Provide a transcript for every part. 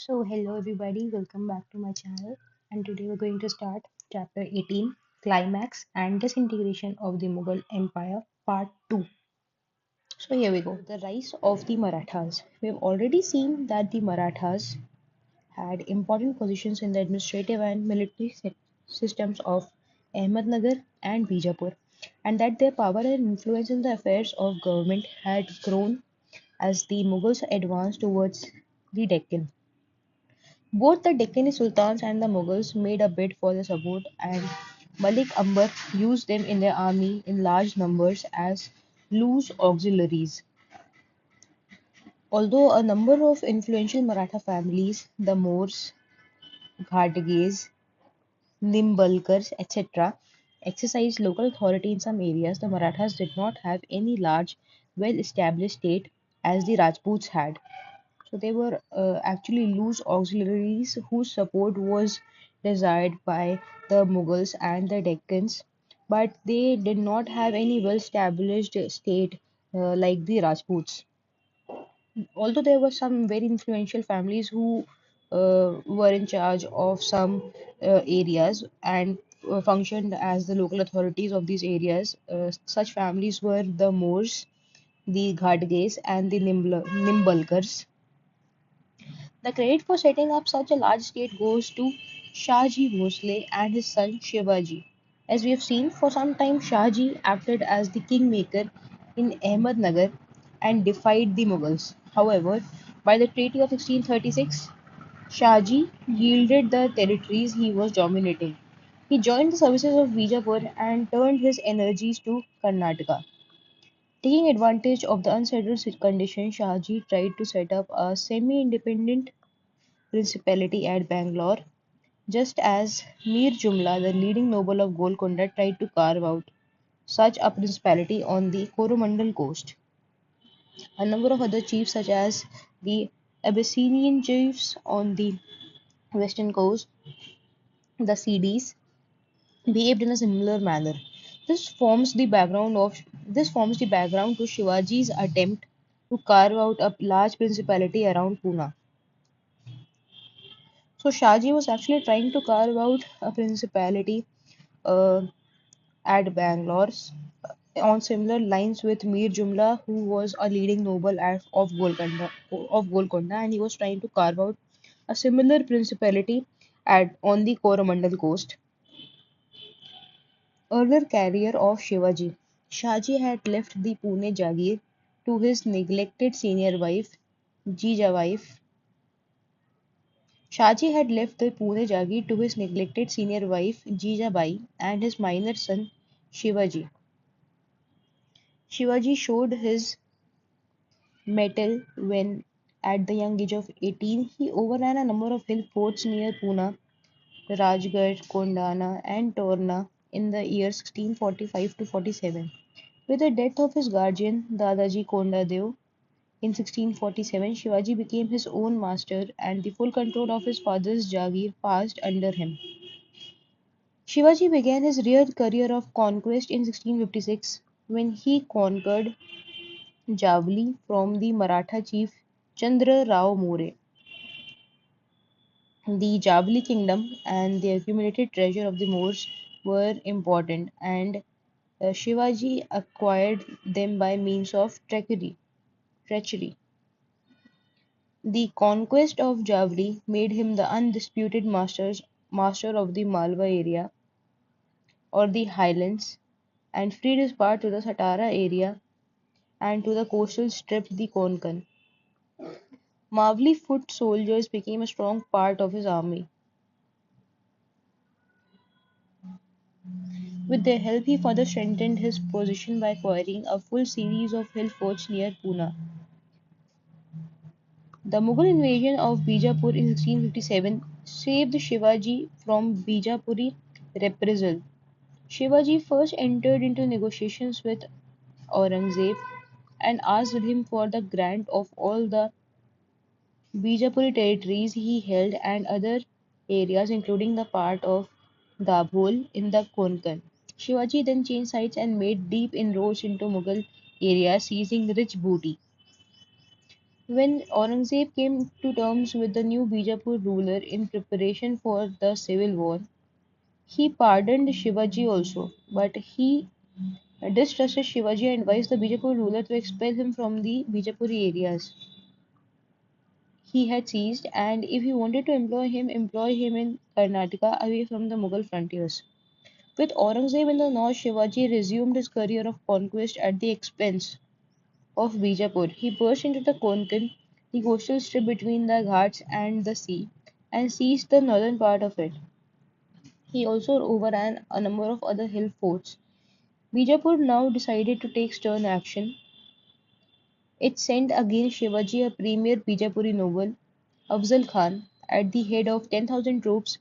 Hello everybody, welcome back to my channel. And today we're going to start chapter 18, Climax and Disintegration of the Mughal Empire, part 2. Here we go. The rise of the Marathas. We've already seen that the Marathas had important positions in the administrative and military systems of Ahmednagar and Bijapur, and that their power and influence in the affairs of government had grown as the Mughals advanced towards the Deccan. Both the Deccani Sultans and the Mughals made a bid for their support, and Malik Ambar used them in their army in large numbers as loose auxiliaries. Although a number of influential Maratha families, the Moors, Ghatages, Nimbalkars, etc., exercised local authority in some areas, the Marathas did not have any large, well established state as the Rajputs had. So they were actually loose auxiliaries whose support was desired by the Mughals and the Deccans, but they did not have any well established state like the Rajputs. Although there were some very influential families who were in charge of some areas and functioned as the local authorities of these areas, such families were the Moors, the Ghadges, and the Nimbalkars. The credit for setting up such a large state goes to Shahji Bhosle and his son Shivaji. As we have seen, for some time Shahji acted as the kingmaker in Ahmednagar and defied the Mughals. However, by the Treaty of 1636, Shahji yielded the territories he was dominating. He joined the services of Bijapur and turned his energies to Karnataka. Taking advantage of the unsettled condition, Shahji tried to set up a semi-independent principality at Bangalore, just as Mir Jumla, the leading noble of Golconda, tried to carve out such a principality on the Coromandel coast. A number of other chiefs, such as the Abyssinian chiefs on the western coast, the Sidis, behaved in a similar manner. This forms the background to Shivaji's attempt to carve out a large principality around Pune. So Shahji was actually trying to carve out a principality uh, at Bangalore on similar lines with Mir Jumla, who was a leading noble of Golconda, and he was trying to carve out a similar principality at on the Coromandel coast. Earlier career of Shivaji. Shahji had left the Pune Jagir to his neglected senior wife, Jija wife. Shahji had left the Pune Jagir to his neglected senior wife, Jijabai, and his minor son, Shivaji. Shivaji showed his mettle when, at the young age of 18, he overran a number of hill forts near Pune, Rajgarh, Kondana, and Torna in the years 1645 to 47. With the death of his guardian, Dadaji Kondadev, in 1647, Shivaji became his own master and the full control of his father's Jagir passed under him. Shivaji began his real career of conquest in 1656 when he conquered Javli from the Maratha chief Chandra Rao More. The Javli kingdom and the accumulated treasure of the Moors were important, and Shivaji acquired them by means of treachery. The conquest of Javli made him the undisputed master of the Malwa area or the highlands, and freed his part to the Satara area and to the coastal strip, the Konkan. Mavli foot soldiers became a strong part of his army. With their help, he further strengthened his position by acquiring a full series of hill forts near Pune. The Mughal invasion of Bijapur in 1657 saved Shivaji from Bijapuri reprisal. Shivaji first entered into negotiations with Aurangzeb and asked him for the grant of all the Bijapuri territories he held and other areas including the part of Dabhol in the Konkan. Shivaji then changed sides and made deep inroads into Mughal areas, seizing rich booty. When Aurangzeb came to terms with the new Bijapur ruler in preparation for the civil war, he pardoned Shivaji also, but he distrusted Shivaji and advised the Bijapur ruler to expel him from the Bijapuri areas he had seized, and if he wanted to employ him in Karnataka away from the Mughal frontiers. With Aurangzeb in the north, Shivaji resumed his career of conquest at the expense of Bijapur. He burst into the Konkan, the coastal strip between the Ghats and the sea, and seized the northern part of it. He also overran a number of other hill forts. Bijapur now decided to take stern action. It sent against Shivaji a premier Bijapuri noble, Afzal Khan, at the head of 10,000 troops,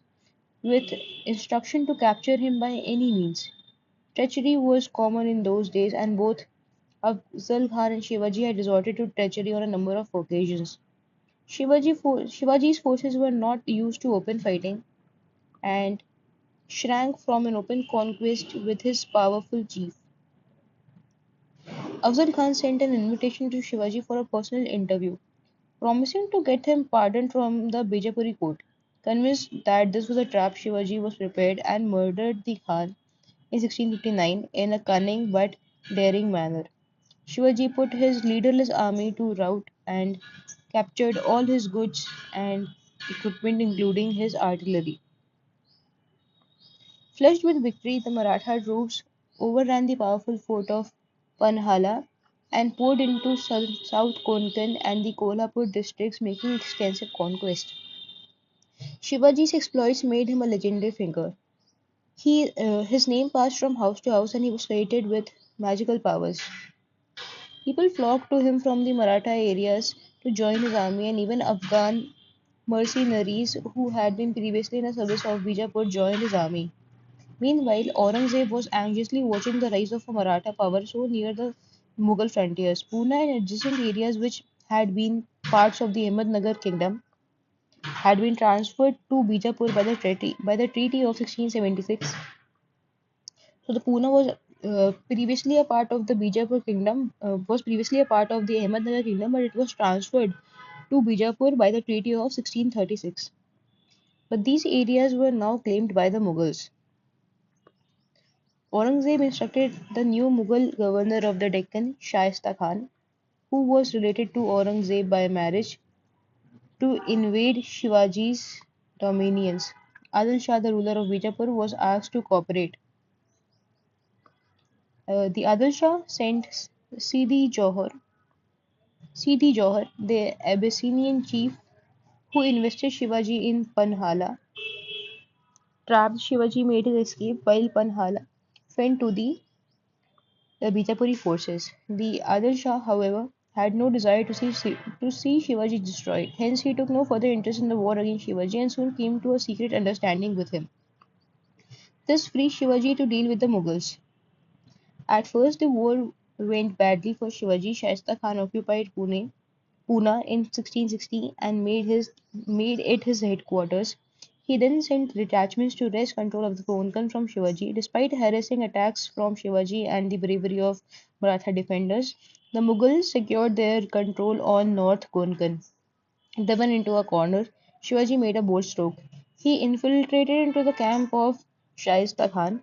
with instruction to capture him by any means. Treachery was common in those days, and both Afzal Khan and Shivaji had resorted to treachery on a number of occasions. Shivaji's forces were not used to open fighting and shrank from an open conquest with his powerful chief. Afzal Khan sent an invitation to Shivaji for a personal interview, promising to get him pardoned from the Bijapuri court. Convinced that this was a trap, Shivaji was prepared and murdered the Khan in 1659 in a cunning but daring manner. Shivaji put his leaderless army to rout and captured all his goods and equipment, including his artillery. Flushed with victory, the Maratha troops overran the powerful fort of Panhala and poured into South Konkan and the Kolhapur districts, making extensive conquest. Shivaji's exploits made him a legendary figure. His name passed from house to house and he was credited with magical powers. People flocked to him from the Maratha areas to join his army, and even Afghan mercenaries who had been previously in the service of Bijapur joined his army. Meanwhile, Aurangzeb was anxiously watching the rise of a Maratha power so near the Mughal frontiers. Pune and adjacent areas, which had been parts of the Ahmednagar kingdom, had been transferred to Bijapur by the Treaty of 1676. So the Pune was previously a part of the Bijapur kingdom, was previously a part of the Ahmednagar kingdom, but it was transferred to Bijapur by the Treaty of 1636. But these areas were now claimed by the Mughals. Aurangzeb instructed the new Mughal governor of the Deccan, Shaista Khan, who was related to Aurangzeb by marriage, to invade Shivaji's dominions. Adil Shah, the ruler of Bijapur, was asked to cooperate. The Adil Shah sent Sidi Johar, Sidi Johar, the Abyssinian chief who invested Shivaji in Panhala. Trapped, Shivaji made his escape while Panhala fell to the Bijapuri forces. The Adil Shah, however, had no desire to see Shivaji destroyed. Hence, he took no further interest in the war against Shivaji and soon came to a secret understanding with him. This freed Shivaji to deal with the Mughals. At first, the war went badly for Shivaji. Shaista Khan occupied Pune in 1660 and made it his headquarters. He then sent detachments to wrest control of the Konkan from Shivaji. Despite harassing attacks from Shivaji and the bravery of Maratha defenders, the Mughals secured their control on North Konkan. Driven into a corner, Shivaji made a bold stroke. He infiltrated into the camp of Shaista Khan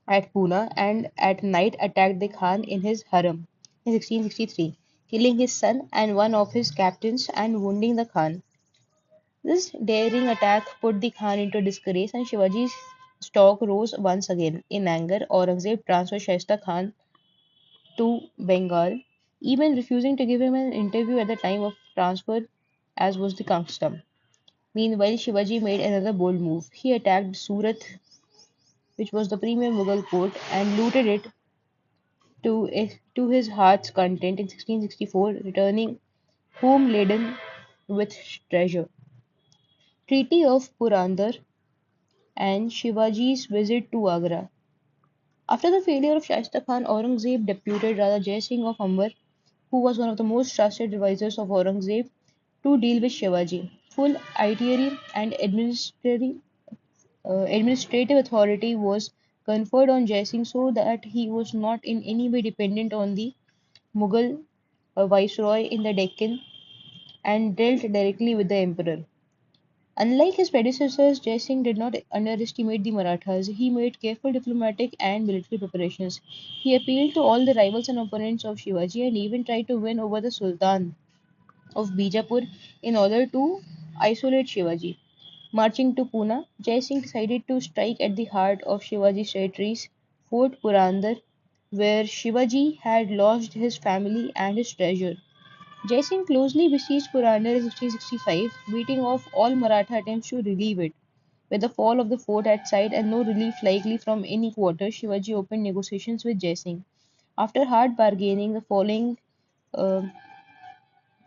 at Pune and at night attacked the Khan in his harem in 1663, killing his son and one of his captains and wounding the Khan. This daring attack put the Khan into disgrace and Shivaji's stock rose once again. In anger, Aurangzeb transferred Shaista Khan to Bengal, even refusing to give him an interview at the time of transfer, as was the custom. Meanwhile, Shivaji made another bold move. He attacked Surat, which was the premier Mughal port, and looted it to his heart's content in 1664, returning home laden with treasure. Treaty of Purandar and Shivaji's visit to Agra. After the failure of Shaista Khan, Aurangzeb deputed Raja Jai Singh of Amber, who was one of the most trusted advisors of Aurangzeb, to deal with Shivaji. Full itinerary and administrative authority was conferred on Jai Singh so that he was not in any way dependent on the Mughal a viceroy in the Deccan, and dealt directly with the emperor. Unlike his predecessors, Jai Singh did not underestimate the Marathas. He made careful diplomatic and military preparations. He appealed to all the rivals and opponents of Shivaji and even tried to win over the Sultan of Bijapur in order to isolate Shivaji. Marching to Pune, Jai Singh decided to strike at the heart of Shivaji's territories, Fort Purandar, where Shivaji had lodged his family and his treasure. Jai Singh closely besieged Purandar in 1665, beating off all Maratha attempts to relieve it. With the fall of the fort at sight and no relief likely from any quarter, Shivaji opened negotiations with Jai Singh. After hard bargaining, the following uh,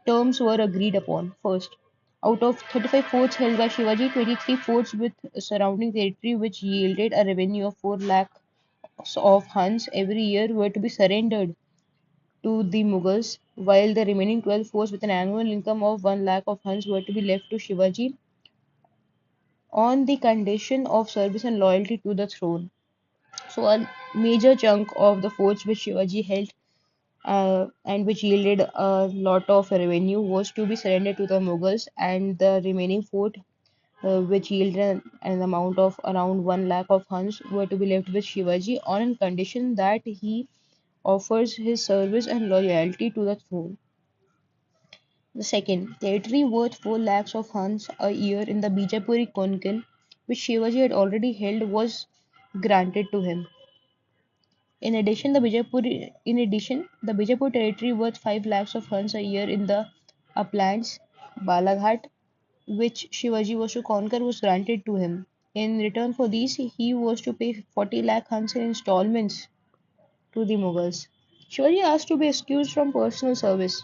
terms were agreed upon. First, out of 35 forts held by Shivaji, 23 forts with surrounding territory which yielded a revenue of 4 lakhs of Huns every year were to be surrendered to the Mughals, while the remaining 12 forts with an annual income of 1 lakh of Huns were to be left to Shivaji on the condition of service and loyalty to the throne. So a major chunk of the forts which Shivaji held and which yielded a lot of revenue was to be surrendered to the Mughals, and the remaining fort, which yielded an amount of around 1 lakh of Huns, were to be left with Shivaji on condition that he offers his service and loyalty to the throne. The second, territory worth 4 lakhs of Huns a year in the Bijapuri Konkan, which Shivaji had already held, was granted to him. In addition, the Bijapur territory worth 5 lakhs of Huns a year in the uplands, Balaghat, which Shivaji was to conquer, was granted to him. In return for these, he was to pay 40 lakh Huns in installments to the Mughals. Shivaji asked to be excused from personal service.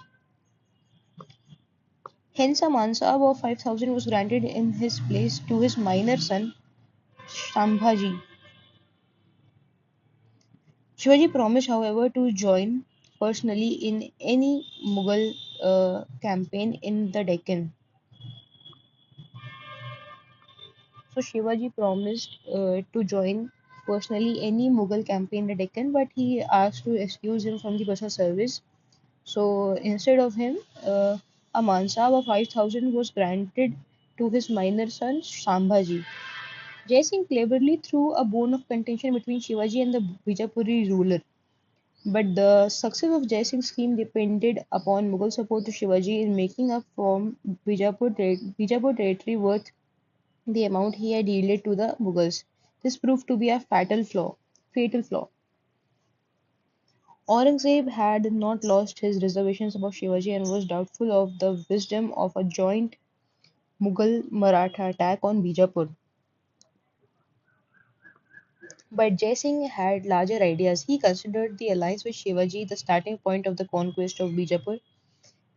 Hence, a mansab of 5,000 was granted in his place to his minor son, Shambhaji. Shivaji promised, however, to join personally in any Mughal campaign in the Deccan. So Shivaji promised to join personally any Mughal campaign in the Deccan, but he asked to excuse him from the personal service. So instead of him, a mansab of 5,000 was granted to his minor son Shambhaji. Jai Singh cleverly threw a bone of contention between Shivaji and the Bijapuri ruler. But the success of Jai Singh's scheme depended upon Mughal support to Shivaji in making up from Bijapur territory worth the amount he had yielded to the Mughals. This proved to be a fatal flaw. Aurangzeb had not lost his reservations about Shivaji and was doubtful of the wisdom of a joint Mughal Maratha attack on Bijapur. But Jai Singh had larger ideas. He considered the alliance with Shivaji the starting point of the conquest of Bijapur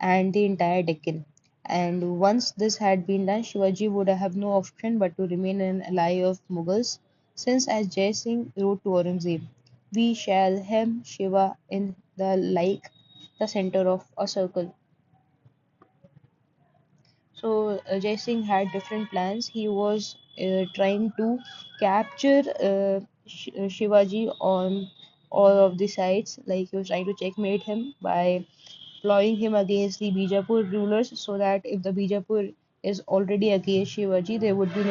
and the entire Deccan. And once this had been done, Shivaji would have no option but to remain an ally of Mughals, since, as Jai Singh wrote to Aurangzeb, we shall hem Shiva in the center of a circle. So Jai Singh had different plans. He was trying to capture Shivaji on all of the sides, like he was trying to checkmate him by plotting him against the Bijapur rulers, so that if the Bijapur is already against Shivaji, there would be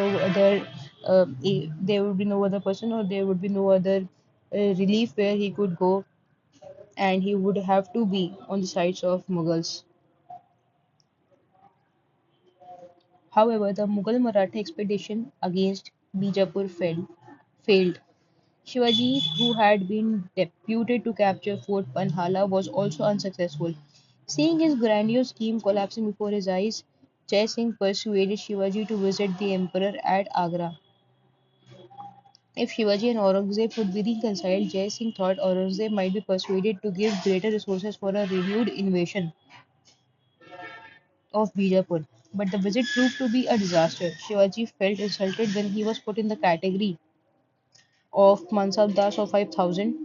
no other person, or there would be no other relief where he could go, and he would have to be on the sides of Mughals. However, the Mughal Maratha expedition against Bijapur failed. Shivaji, who had been deputed to capture Fort Panhala, was also unsuccessful. Seeing his grandiose scheme collapsing before his eyes, Jai Singh persuaded Shivaji to visit the emperor at Agra. If Shivaji and Aurangzeb could be reconciled, Jai Singh thought Aurangzeb might be persuaded to give greater resources for a renewed invasion of Bijapur. But the visit proved to be a disaster. Shivaji felt insulted when he was put in the category of Mansab Das of 5,000,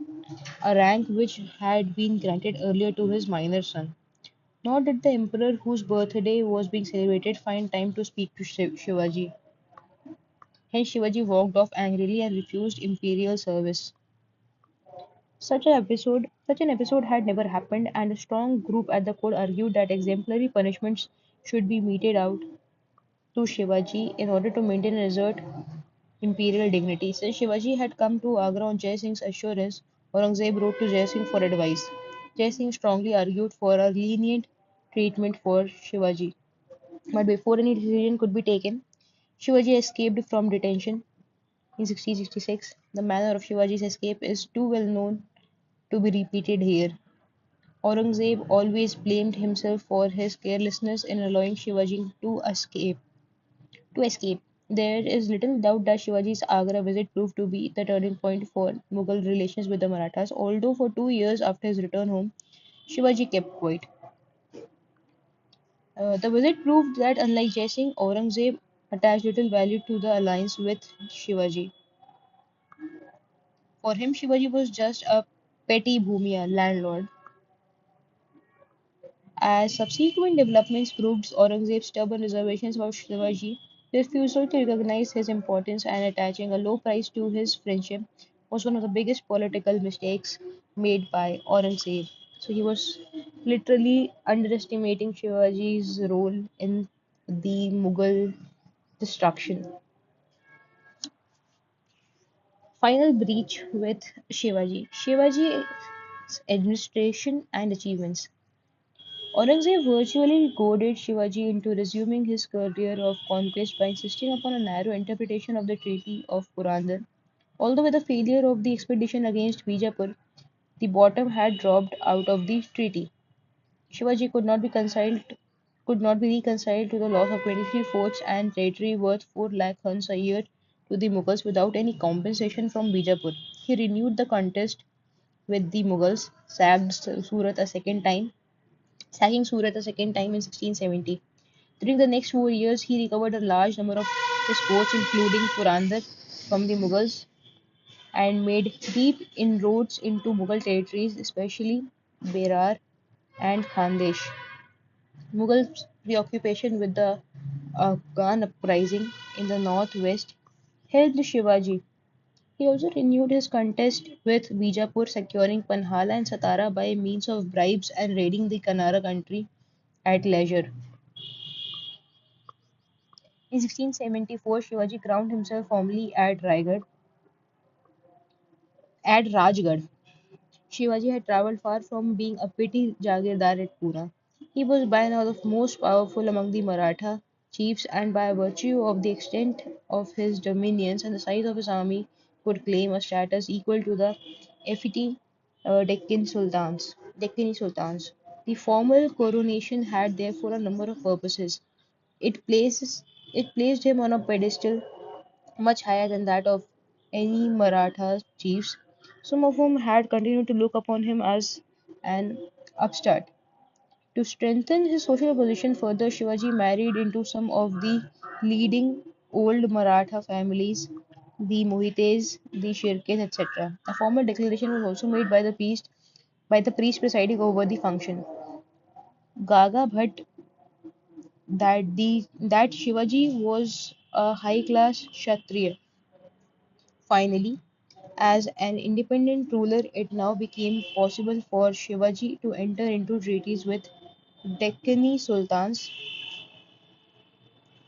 a rank which had been granted earlier to his minor son. Nor did the emperor, whose birthday was being celebrated, find time to speak to Shivaji. Hence, Shivaji walked off angrily and refused imperial service. Such an episode had never happened, and a strong group at the court argued that exemplary punishments should be meted out to Shivaji in order to maintain and assert imperial dignity. Since Shivaji had come to Agra on Jai Singh's assurance, Aurangzeb wrote to Jai Singh for advice. Jai Singh strongly argued for a lenient treatment for Shivaji. But before any decision could be taken, Shivaji escaped from detention in 1666. The manner of Shivaji's escape is too well known to be repeated here. Aurangzeb always blamed himself for his carelessness in allowing Shivaji to escape. There is little doubt that Shivaji's Agra visit proved to be the turning point for Mughal relations with the Marathas, although for 2 years after his return home, Shivaji kept quiet. The visit proved that, unlike Jai Singh, Aurangzeb attached little value to the alliance with Shivaji. For him, Shivaji was just a petty Bhumiya landlord. As subsequent developments proved, Aurangzeb's stubborn reservations about Shivaji, refusal to recognize his importance, and attaching a low price to his friendship was one of the biggest political mistakes made by Aurangzeb. So he was literally underestimating Shivaji's role in the Mughal destruction. Final breach with Shivaji. Shivaji's administration and achievements. Aurangzeb virtually goaded Shivaji into resuming his career of conquest by insisting upon a narrow interpretation of the Treaty of Purandar. Although with the failure of the expedition against Bijapur, the bottom had dropped out of the treaty. Shivaji could not be reconciled to the loss of 23 forts and territory worth 4 lakh huns a year to the Mughals without any compensation from Bijapur. He renewed the contest with the Mughals, sacking Surat a second time in 1670. During the next 4 years, he recovered a large number of his forts, including Purandar, from the Mughals, and made deep inroads into Mughal territories, especially Berar and Khandesh. Mughal preoccupation with the Afghan uprising in the northwest helped Shivaji. He also renewed his contest with Bijapur, securing Panhala and Satara by means of bribes and raiding the Kanara country at leisure. In 1674, Shivaji crowned himself formally at Rajgarh. Shivaji had travelled far from being a petty jagirdar at Pune. He was by now the most powerful among the Maratha chiefs, and by virtue of the extent of his dominions and the size of his army, could claim a status equal to the Effeti Deccani Sultans. The formal coronation had therefore a number of purposes. It places it placed him on a pedestal much higher than that of any Maratha chiefs, some of whom had continued to look upon him as an upstart. To strengthen his social position further, Shivaji married into some of the leading old Maratha families, the Mohites, the Shirkes, etc. A formal declaration was also made by the priest presiding over the function. Gaga Bhatt that Shivaji was a high class Kshatriya. Finally, as an independent ruler, it now became possible for Shivaji to enter into treaties with Deccani sultans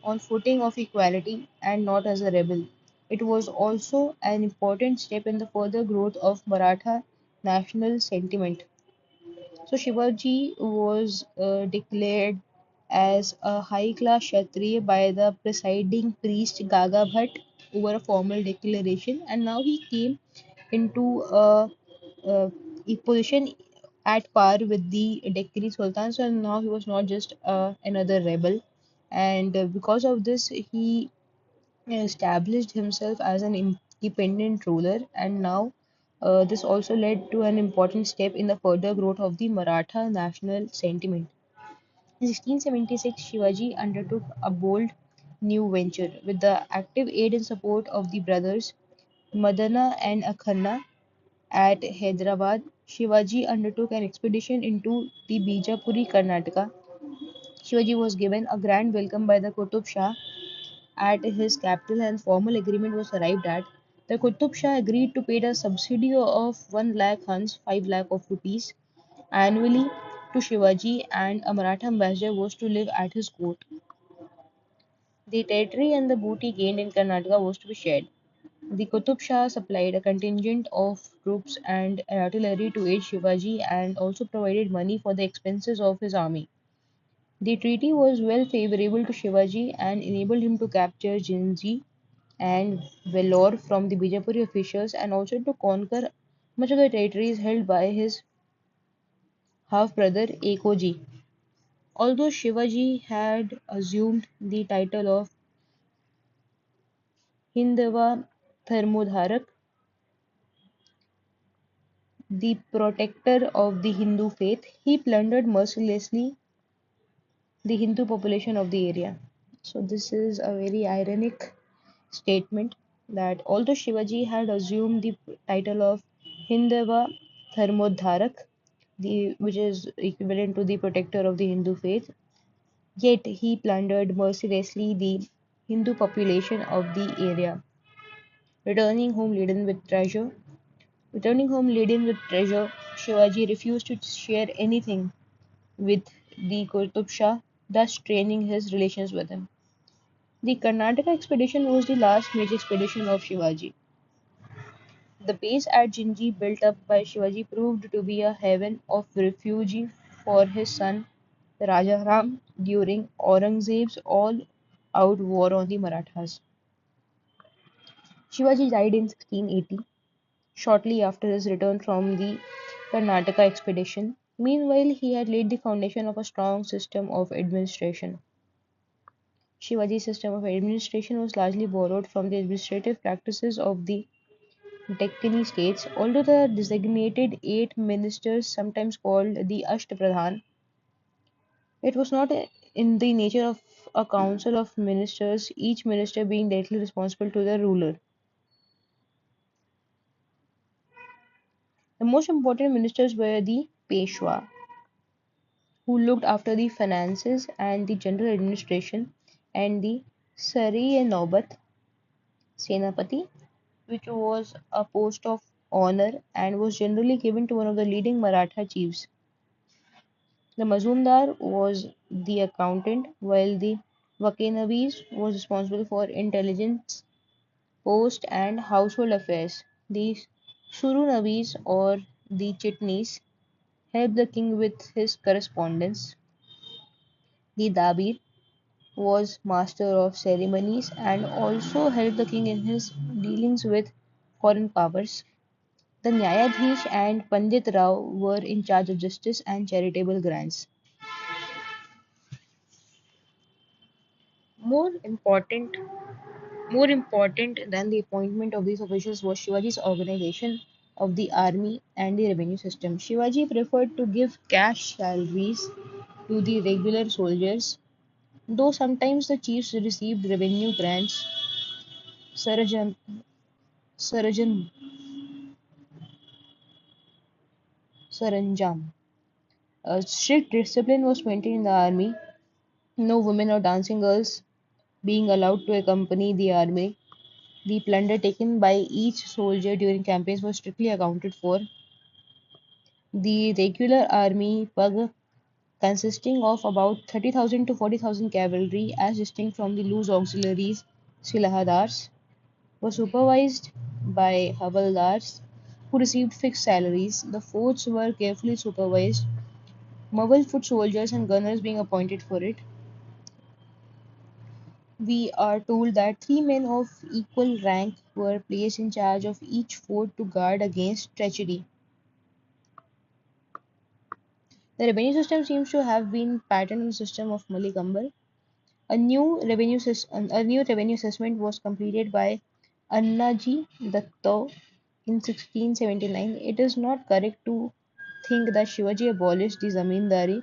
on footing of equality and not as a rebel. It was also an important step in the further growth of Maratha national sentiment. So Shivaji was declared as a high-class Kshatriya by the presiding priest Gaga Bhatt over a formal declaration, and now he came into a position at par with the Deccani Sultan. So now he was not just another rebel, and because of this, he established himself as an independent ruler, and now this also led to an important step in the further growth of the Maratha national sentiment. In 1676, Shivaji undertook a bold new venture. With the active aid and support of the brothers Madana and Akhanna at Hyderabad, Shivaji undertook an expedition into the Bijapuri Karnataka. Shivaji was given a grand welcome by the Qutub Shah at his capital, and formal agreement was arrived at. The Qutub Shah agreed to pay a subsidy of 1 lakh huns, 5 lakh of rupees annually to Shivaji, and a Maratha ambassador was to live at his court. The territory and the booty gained in Karnataka was to be shared. The Qutub Shah supplied a contingent of troops and artillery to aid Shivaji and also provided money for the expenses of his army. The treaty was well favorable to Shivaji and enabled him to capture Jinji and Vellore from the Bijapuri officials and also to conquer much of the territories held by his half-brother Ekoji. Although Shivaji had assumed the title of Hindava Thermodharak, the protector of the Hindu faith, he plundered mercilessly the Hindu population of the area. So, this is a very ironic statement that although Shivaji had assumed the title of Hindava Thermodharak, which is equivalent to the protector of the Hindu faith, yet he plundered mercilessly the Hindu population of the area, returning home laden with treasure. Returning home laden with treasure, Shivaji refused to share anything with the Qutub Shah, thus straining his relations with him. The Karnataka expedition was the last major expedition of Shivaji. The base at Jinji built up by Shivaji proved to be a haven of refuge for his son Raja Ram during Aurangzeb's all-out war on the Marathas. Shivaji died in 1680, shortly after his return from the Karnataka expedition. Meanwhile, he had laid the foundation of a strong system of administration. Shivaji's system of administration was largely borrowed from the administrative practices of the Deccani states, although the designated 8 ministers, sometimes called the Ashtapradhan, it was not in the nature of a council of ministers, each minister being directly responsible to the ruler. The most important ministers were the Peshwa, who looked after the finances and the general administration, and the Sari-e-Naubat Senapati, which was a post of honor and was generally given to one of the leading Maratha chiefs. The Mazumdar was the accountant, while the Vakinavis was responsible for intelligence, post, and household affairs. The Surunavis or the Chitnis helped the king with his correspondence. The Dabir was master of ceremonies and also helped the king in his dealings with foreign powers. The Nyayadhish and Pandit Rao were in charge of justice and charitable grants. More important More important than the appointment of these officials was Shivaji's organization of the army and the revenue system. Shivaji preferred to give cash salaries to the regular soldiers, though sometimes the chiefs received revenue grants. Sarajan, Sarajan, Saranjam. A strict discipline was maintained in the army. No women or dancing girls being allowed to accompany the army. The plunder taken by each soldier during campaigns was strictly accounted for. The regular army Pug, consisting of about 30,000 to 40,000 cavalry, as distinct from the loose auxiliaries Silahadars, was supervised by Havaldars, who received fixed salaries. The forts were carefully supervised, Mughal foot soldiers and gunners being appointed for it. We are told that 3 men of equal rank were placed in charge of each fort to guard against treachery. The revenue system seems to have been patterned on the system of Malik Ambar. A new revenue assessment was completed by Annaji Datta in 1679. It is not correct to think that Shivaji abolished the Zamindari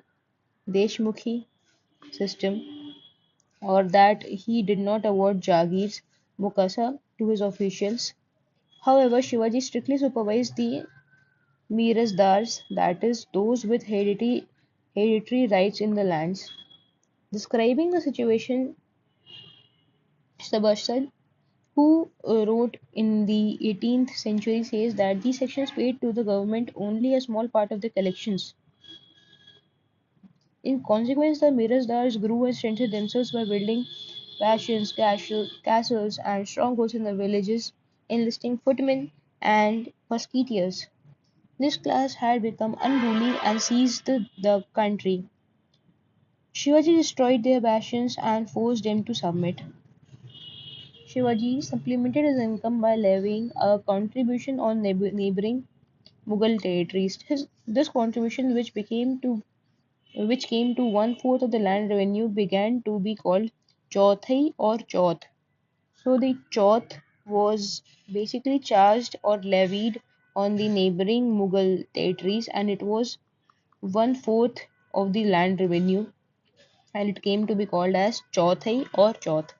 Deshmukhi system or that he did not award Jagirs Mukasa to his officials. However, Shivaji strictly supervised the Mirasdars, that is, those with hereditary rights in the lands. Describing the situation, Sabasad who wrote in the 18th century, says that these sections paid to the government only a small part of the collections. In consequence, the Mirazdars grew and strengthened themselves by building bastions, castles, and strongholds in the villages, enlisting footmen and musketeers. This class had become unruly and seized the country. Shivaji destroyed their bastions and forced them to submit. Shivaji supplemented his income by levying a contribution on neighboring Mughal territories. This contribution, which came to one fourth of the land revenue, began to be called Chauthai or Chauth. So the Chauth was basically charged or levied on the neighboring Mughal territories, and it was one fourth of the land revenue, and it came to be called as Chauthai or Chauth.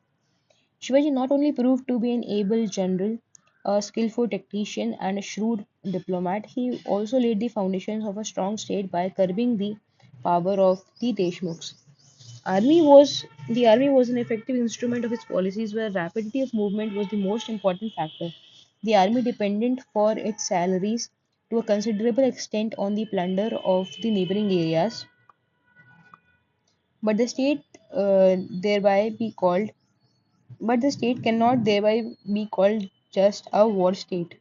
Shivaji not only proved to be an able general, a skillful tactician, and a shrewd diplomat, he also laid the foundations of a strong state by curbing the power of the Deshmukhs. The army was an effective instrument of its policies where rapidity of movement was the most important factor. The army depended for its salaries to a considerable extent on the plunder of the neighboring areas, but the state thereby be called but the state cannot thereby be called just a war state.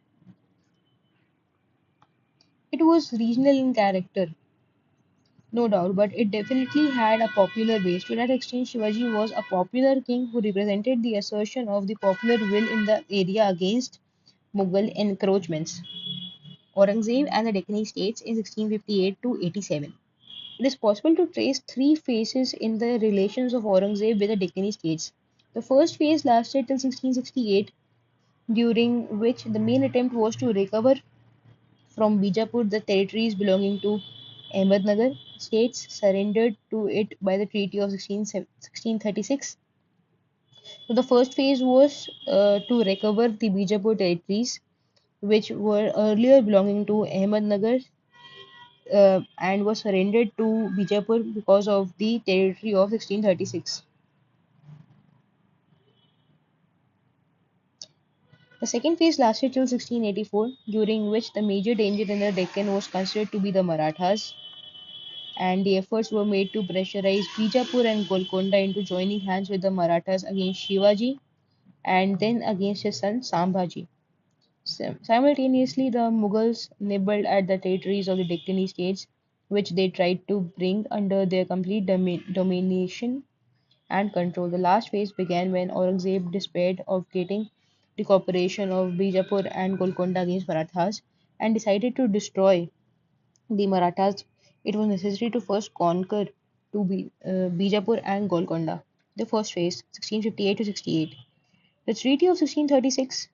It was regional in character, no doubt, but it definitely had a popular base. To that extent, Shivaji was a popular king who represented the assertion of the popular will in the area against Mughal encroachments. Aurangzeb and the Deccan states in 1658 to 87. It is possible to trace three phases in the relations of Aurangzeb with the Deccan states. The first phase lasted till 1668, during which the main attempt was to recover from Bijapur the territories belonging to Ahmednagar. States surrendered to it by the Treaty of 1636. So the first phase was to recover the Bijapur territories, which were earlier belonging to Ahmednagar, and was surrendered to Bijapur because of the territory of 1636. The second phase lasted till 1684, during which the major danger in the Deccan was considered to be the Marathas, and the efforts were made to pressurize Bijapur and Golconda into joining hands with the Marathas against Shivaji and then against his son Sambhaji. Simultaneously, the Mughals nibbled at the territories of the Deccani states, which they tried to bring under their complete domination and control. The last phase began when Aurangzeb despaired of getting the cooperation of Bijapur and Golconda against Marathas and decided to destroy the Marathas. It was necessary to first conquer Bijapur and Golconda. The first phase, 1658 to 68. The Treaty of 1636,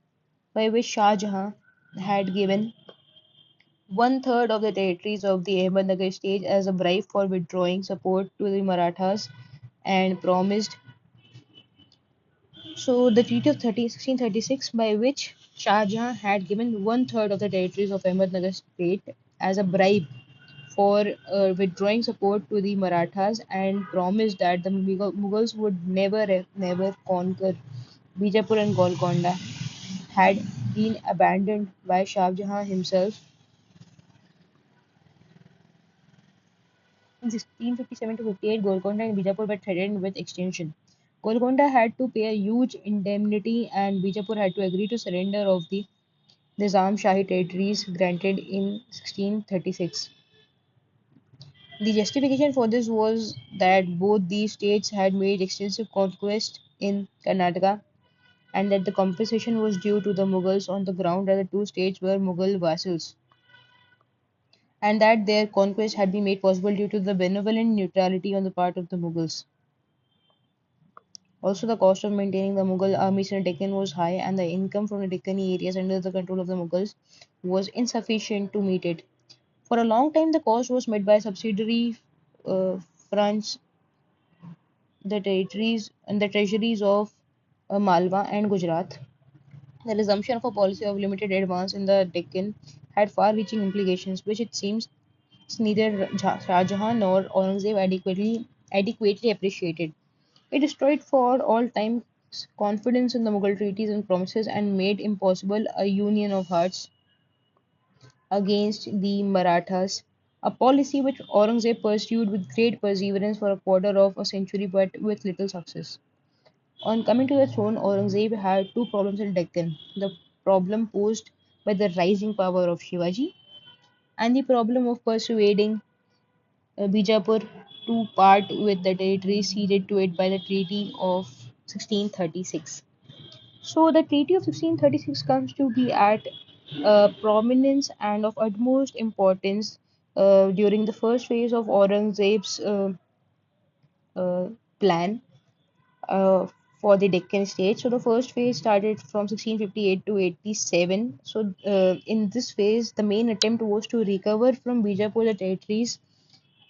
by which Shah Jahan had given one third of the territories of the Ahmednagar state as a bribe for withdrawing support to the Marathas and promised. So, the Treaty of 1636, by which Shah Jahan had given one third of the territories of Ahmednagar state as a bribe for withdrawing support to the Marathas and promised that the Mughals would never conquer Bijapur and Golconda, had been abandoned by Shah Jahan himself in 1657 to 58. Golconda and Bijapur were threatened with extinction. Golconda had to pay a huge indemnity, and Bijapur had to agree to surrender of the Nizam Shahi territories granted in 1636. The justification for this was that both these states had made extensive conquests in Karnataka and that the compensation was due to the Mughals on the ground that the two states were Mughal vassals, and that their conquest had been made possible due to the benevolent neutrality on the part of the Mughals. Also, the cost of maintaining the Mughal armies in Deccan was high, and the income from the Deccani areas under the control of the Mughals was insufficient to meet it. For a long time, the cost was met by subsidiary fronts, the territories and the treasuries of Malwa and Gujarat. The resumption of a policy of limited advance in the Deccan had far-reaching implications, which it seems neither Shah Jahan nor Aurangzeb adequately appreciated. It destroyed for all time confidence in the Mughal treaties and promises and made impossible a union of hearts against the Marathas, a policy which Aurangzeb pursued with great perseverance for a quarter of a century but with little success. On coming to the throne, Aurangzeb had two problems in Deccan: the problem posed by the rising power of Shivaji and the problem of persuading Bijapur to part with the territories ceded to it by the Treaty of 1636. So, the Treaty of 1636 comes to be at prominence and of utmost importance during the first phase of Aurangzeb's uh, plan uh, for the Deccan state. So the first phase started from 1658 to 87. So in this phase, the main attempt was to recover from Bijapur the territories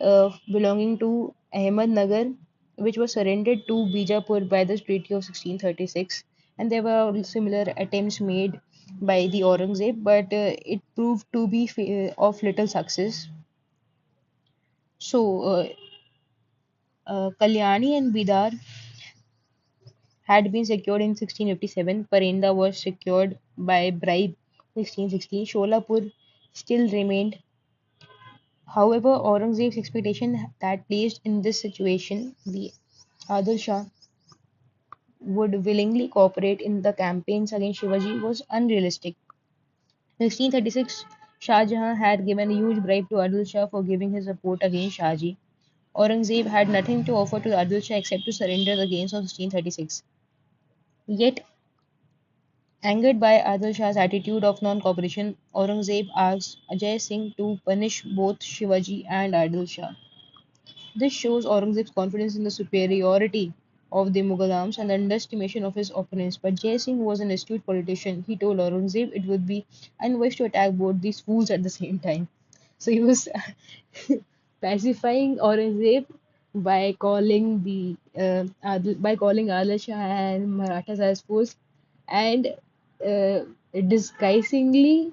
belonging to Ahmednagar, which was surrendered to Bijapur by the Treaty of 1636. And there were similar attempts made by the Aurangzeb, but it proved to be of little success. So Kalyani and Bidar had been secured in 1657. Parenda was secured by bribe 1660. Sholapur still remained. However, Aurangzeb's expectation that placed in this situation, the Adil Shah would willingly cooperate in the campaigns against Shivaji was unrealistic. In 1636, Shah Jahan had given a huge bribe to Adil Shah for giving his support against Shahji. Aurangzeb had nothing to offer to Adil Shah except to surrender the gains of 1636. Yet angered by Adil Shah's attitude of non-cooperation, Aurangzeb asked Ajay Singh to punish both Shivaji and Adil Shah. This shows Aurangzeb's confidence in the superiority of the Mughal arms and the underestimation of his opponents. But Jai Singh was an astute politician. He told Aurangzeb it would be unwise to attack both these fools at the same time. So he was pacifying Aurangzeb by calling by calling Adil Shah and Marathas as fools and uh, disguisingly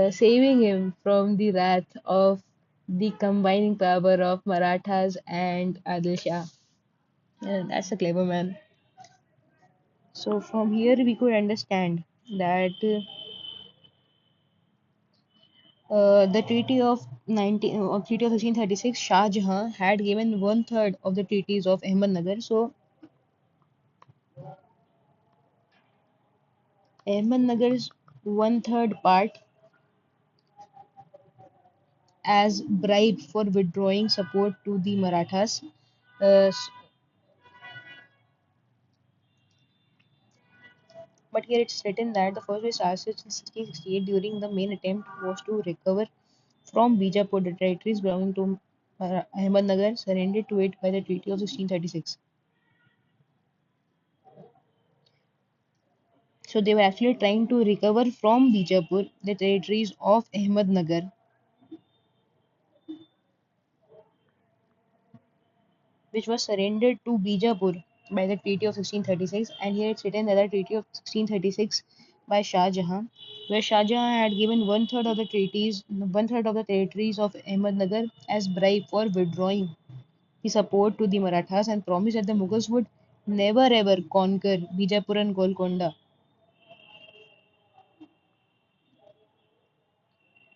saving him from the wrath of the combining power of Marathas and Adil Shah. That's a clever man. So from here we could understand that the Treaty of 1636, Shah Jahan had given one third of the treaties of Ahmednagar. So Ahmednagar's one third part as bribe for withdrawing support to the Marathas. Uh, But here it's written that the first wave started in 1668 during the main attempt was to recover from Bijapur the territories belonging to Ahmednagar surrendered to it by the Treaty of 1636. So they were actually trying to recover from Bijapur the territories of Ahmednagar, which was surrendered to Bijapur by the Treaty of 1636. And here it's written that the Treaty of 1636 by Shah Jahan, where Shah Jahan had given one third of the territories of Ahmednagar as bribe for withdrawing his support to the Marathas and promised that the Mughals would never ever conquer Bijapur and Golconda.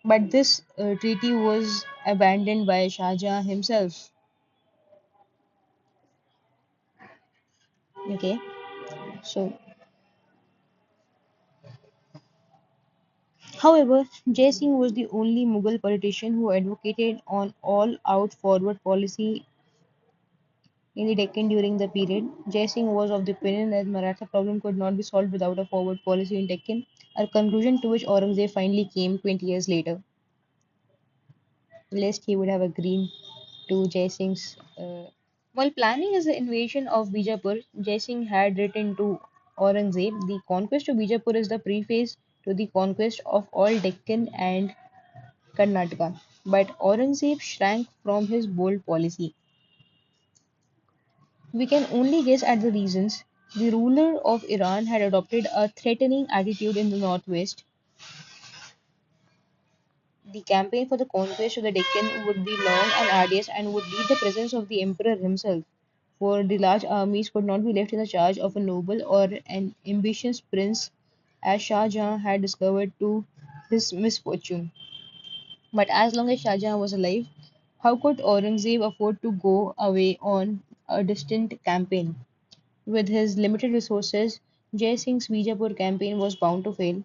But this treaty was abandoned by Shah Jahan himself. Okay, so however, Jai Singh was the only Mughal politician who advocated an all-out forward policy in the Deccan during the period. Jai Singh was of the opinion that Maratha problem could not be solved without a forward policy in Deccan, a conclusion to which Aurangzeb finally came 20 years later, lest he would have agreed to Jai Singh's. While planning his invasion of Bijapur, Jai Singh had written to Aurangzeb, "The conquest of Bijapur is the preface to the conquest of all Deccan and Karnataka." But Aurangzeb shrank from his bold policy. We can only guess at the reasons. The ruler of Iran had adopted a threatening attitude in the northwest. The campaign for the conquest of the Deccan would be long and arduous and would need the presence of the emperor himself. for the large armies could not be left in the charge of a noble or an ambitious prince, as Shah Jahan had discovered to his misfortune. But as long as Shah Jahan was alive, how could Aurangzeb afford to go away on a distant campaign? With his limited resources, Jai Singh's Bijapur campaign was bound to fail.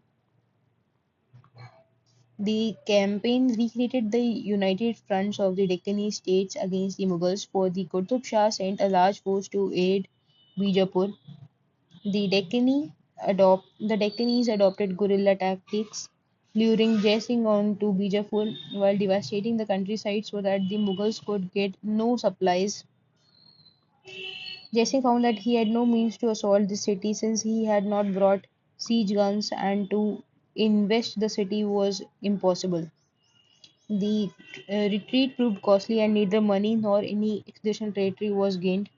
The campaign recreated the united fronts of the Deccani states against the Mughals, for the Qutub Shah sent a large force to aid Bijapur. The Deccanis adopted guerrilla tactics, luring Jai Singh on to Bijapur while devastating the countryside so that the Mughals could get no supplies. Jai Singh found that he had no means to assault the city since he had not brought siege guns, and to invest the city was impossible. The retreat proved costly, and neither money nor any additional territory was gained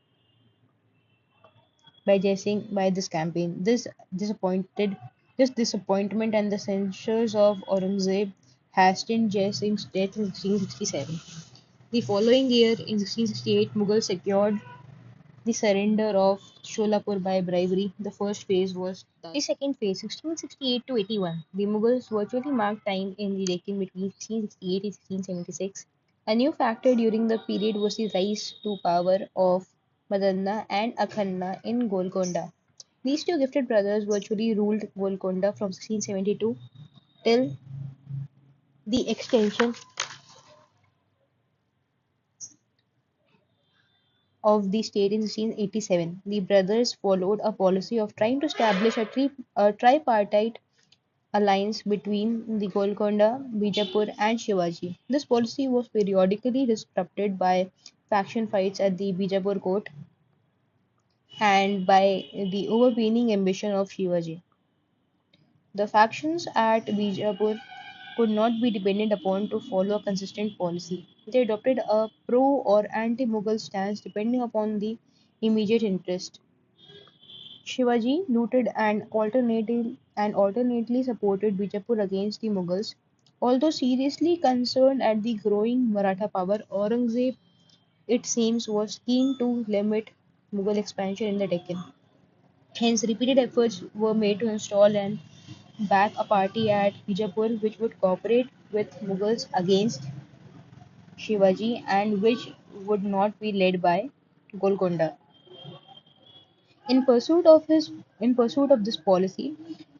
by Jaising by this campaign. This disappointment and the censures of Aurangzeb hastened Jai Singh's death in 1667. The following year, in 1668, Mughals secured the surrender of Sholapur by bribery. The first phase was done. The second phase, 1668 to 81, the Mughals virtually marked time in the Deccan between 1668 and 1676. A new factor during the period was the rise to power of Madanna and Akhanna in Golconda. These two gifted brothers virtually ruled Golconda from 1672 till the extension of the state in 1687. The brothers followed a policy of trying to establish a tripartite alliance between the Golconda, Bijapur, and Shivaji. This policy was periodically disrupted by faction fights at the Bijapur court and by the overweening ambition of Shivaji. The factions at Bijapur could not be depended upon to follow a consistent policy. They adopted a pro or anti Mughal stance depending upon the immediate interest. Shivaji looted and alternately supported Bijapur against the Mughals. Although seriously concerned at the growing Maratha power, Aurangzeb, it seems, was keen to limit Mughal expansion in the Deccan. Hence, repeated efforts were made to install and back a party at Bijapur which would cooperate with Mughals against Shivaji and which would not be led by Golconda. In pursuit of this policy,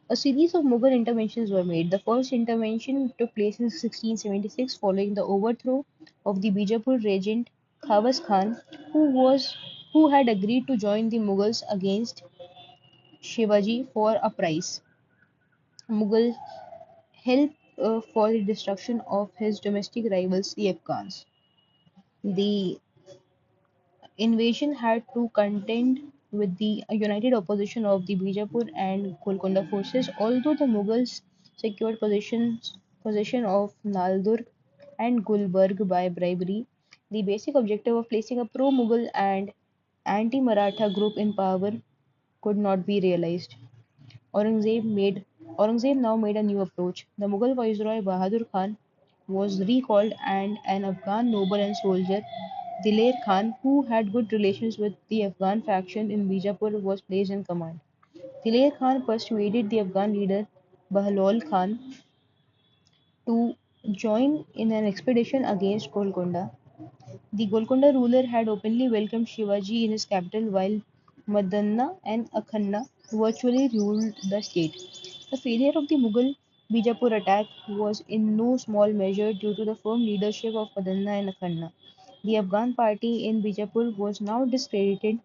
a series of Mughal interventions were made. The first intervention took place in 1676 following the overthrow of the Bijapur regent Khawas Khan, who had agreed to join the Mughals against Shivaji for a price. Mughal help for the destruction of his domestic rivals, the Afghans. The invasion had to contend with the united opposition of the Bijapur and Golconda forces. Although the Mughals secured possession of Naldur and Gulbarg by bribery, the basic objective of placing a pro-Mughal and anti-Maratha group in power could not be realized. Aurangzeb made Aurangzeb now made a new approach. The Mughal viceroy Bahadur Khan was recalled, and an Afghan noble and soldier, Diler Khan, who had good relations with the Afghan faction in Bijapur, was placed in command. Diler Khan persuaded the Afghan leader Bahlol Khan to join in an expedition against Golconda. The Golconda ruler had openly welcomed Shivaji in his capital, while Madanna and Akhanna virtually ruled the state. The failure of the Mughal Bijapur attack was in no small measure due to the firm leadership of Madanna and Akhanna. The Afghan party in Bijapur was now discredited,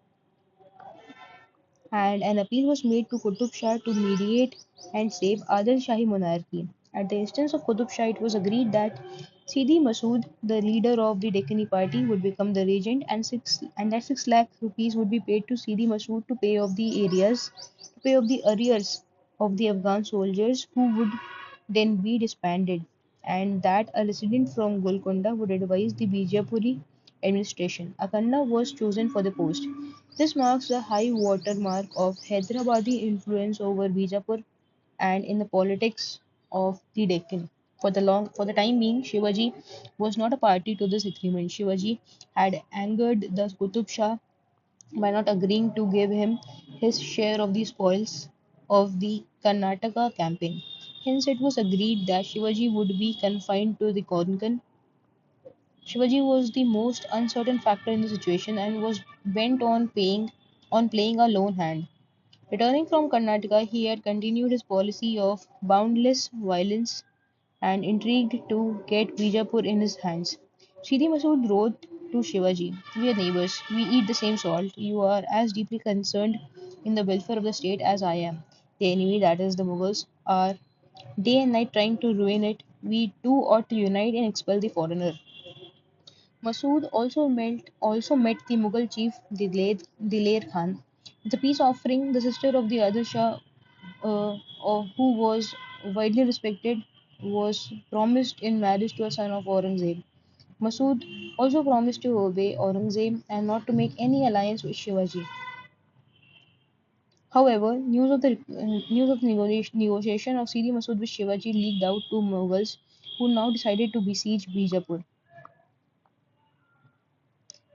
and an appeal was made to Qutub Shah to mediate and save Adil Shahi monarchy. At the instance of Qutub Shah, it was agreed that Sidi Masood, the leader of the Deccani party, would become the regent, and that 6 lakh rupees would be paid to Sidi Masood to pay off the arrears of the Afghan soldiers who would then be disbanded, and that a resident from Golconda would advise the Bijapuri administration. Akanna was chosen for the post. This marks the high water mark of Hyderabadi influence over Bijapur and in the politics of the Deccan. For the time being, Shivaji was not a party to this agreement. Shivaji had angered the Qutub Shah by not agreeing to give him his share of the spoils of the Karnataka campaign. Hence, it was agreed that Shivaji would be confined to the Konkan. Shivaji was the most uncertain factor in the situation and was bent on playing a lone hand. Returning from Karnataka, he had continued his policy of boundless violence and intrigued to get Bijapur in his hands. Sidi Masood wrote to Shivaji, "We are neighbors, we eat the same salt. You are as deeply concerned in the welfare of the state as I am. The enemy, that is the Mughals, are day and night trying to ruin it. We too ought to unite and expel the foreigner." Masood also met the Mughal chief Diler Khan. The peace offering, the sister of the other Shah, who was widely respected, was promised in marriage to a son of Aurangzeb. Masood also promised to obey Aurangzeb and not to make any alliance with Shivaji. However, news of the negotiation of Sidi Masood with Shivaji leaked out to Mughals, who now decided to besiege Bijapur.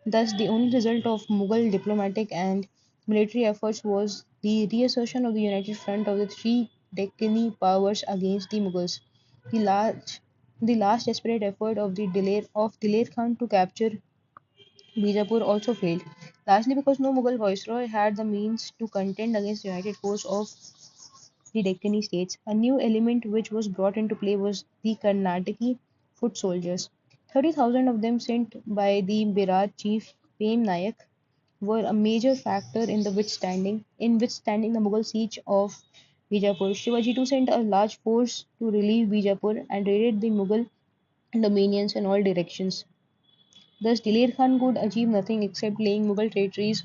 Thus, the only result of Mughal diplomatic and military efforts was the reassertion of the united front of the three Deccani powers against the Mughals. The last, the last desperate effort of Diler Khan to capture Bijapur also failed, largely because no Mughal viceroy had the means to contend against the united force of the Deccani states. A new element which was brought into play was the Karnataki foot soldiers. 30,000 of them sent by the Birat chief Prem Nayak were a major factor in withstanding the Mughal siege of Bijapur. Shivaji too sent a large force to relieve Bijapur and raided the Mughal dominions in all directions. Thus, Dilir Khan could achieve nothing except laying Mughal territories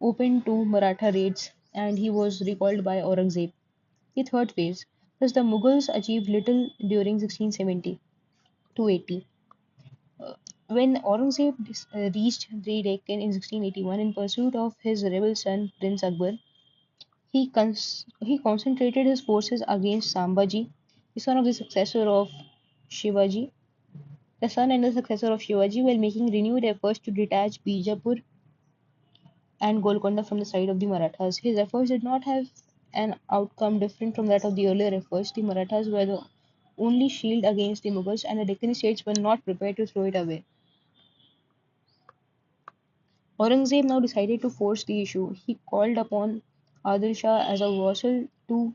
open to Maratha raids, and he was recalled by Aurangzeb. The third phase. Thus, the Mughals achieved little during 1670 to 80. Uh, when Aurangzeb reached the Deccan in 1681 in pursuit of his rebel son Prince Akbar, he concentrated his forces against Sambhaji, the son of the successor of Shivaji, the son and the successor of Shivaji, while making renewed efforts to detach Bijapur and Golconda from the side of the Marathas. His efforts did not have an outcome different from that of the earlier efforts. The Marathas were the only shield against the Mughals, and the Deccan states were not prepared to throw it away. Aurangzeb now decided to force the issue. He called upon Adil Shah as a vassal to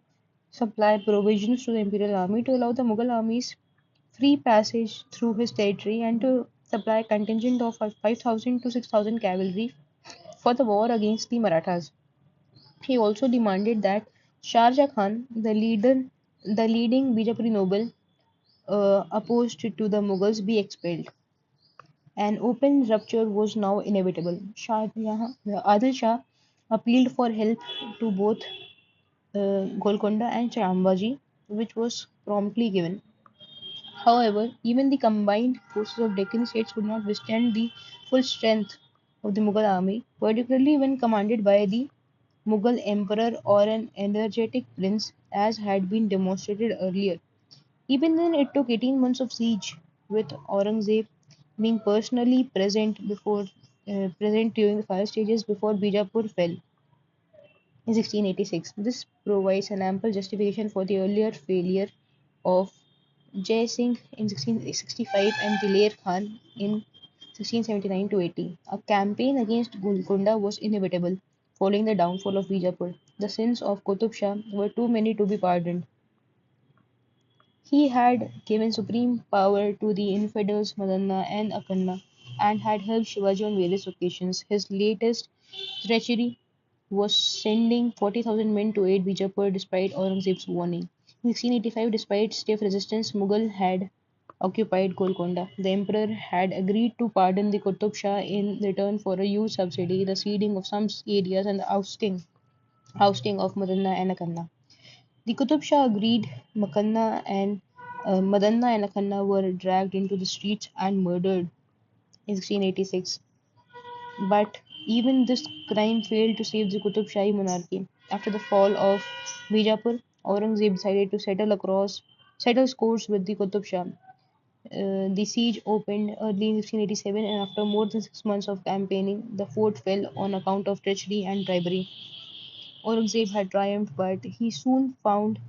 supply provisions to the imperial army, to allow the Mughal armies free passage through his territory, and to supply a contingent of 5,000 to 6,000 cavalry for the war against the Marathas. He also demanded that Shah Khan, the leading Bijapuri noble opposed to the Mughals, be expelled. An open rupture was now inevitable. Adil Shah appealed for help to both Golconda and Chambhaji, which was promptly given. However, even the combined forces of Deccan states could not withstand the full strength of the Mughal army, particularly when commanded by the Mughal emperor or an energetic prince, as had been demonstrated earlier. Even then, it took 18 months of siege, with Aurangzeb being personally present during the five stages before Bijapur fell in 1686. This provides an ample justification for the earlier failure of Jai Singh in 1665 and Diler Khan in 1679 to 80. A campaign against Golconda was inevitable following the downfall of Bijapur. The sins of Qutub Shah were too many to be pardoned. He had given supreme power to the infidels Madanna and Akanna and had helped Shivaji on various occasions. His latest treachery was sending 40,000 men to aid Bijapur despite Aurangzeb's warning. In 1685, despite stiff resistance, Mughal had occupied Golconda. The emperor had agreed to pardon the Qutub Shah in return for a huge subsidy, the ceding of some areas, and the ousting of Madanna and Akanna. The Qutub Shah agreed. Madanna and Akanna were dragged into the streets and murdered in 1686. But even this crime failed to save the Qutub Shahi monarchy. After the fall of Bijapur, Aurangzeb decided to settle scores with the Qutub Shah. The siege opened early in 1687, and after more than 6 months of campaigning, the fort fell on account of treachery and bribery. Aurangzeb had triumphed, but he soon found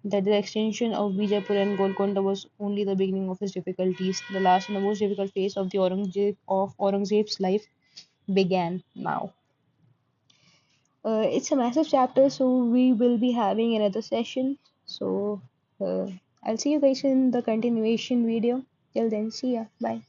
that the extension of Bijapur and Golconda was only the beginning of his difficulties. The last and the most difficult phase of the Aurangzeb's life began now. It's a massive chapter, so we will be having another session. So uh, I'll see you guys in the continuation video. Till then, see ya. Bye.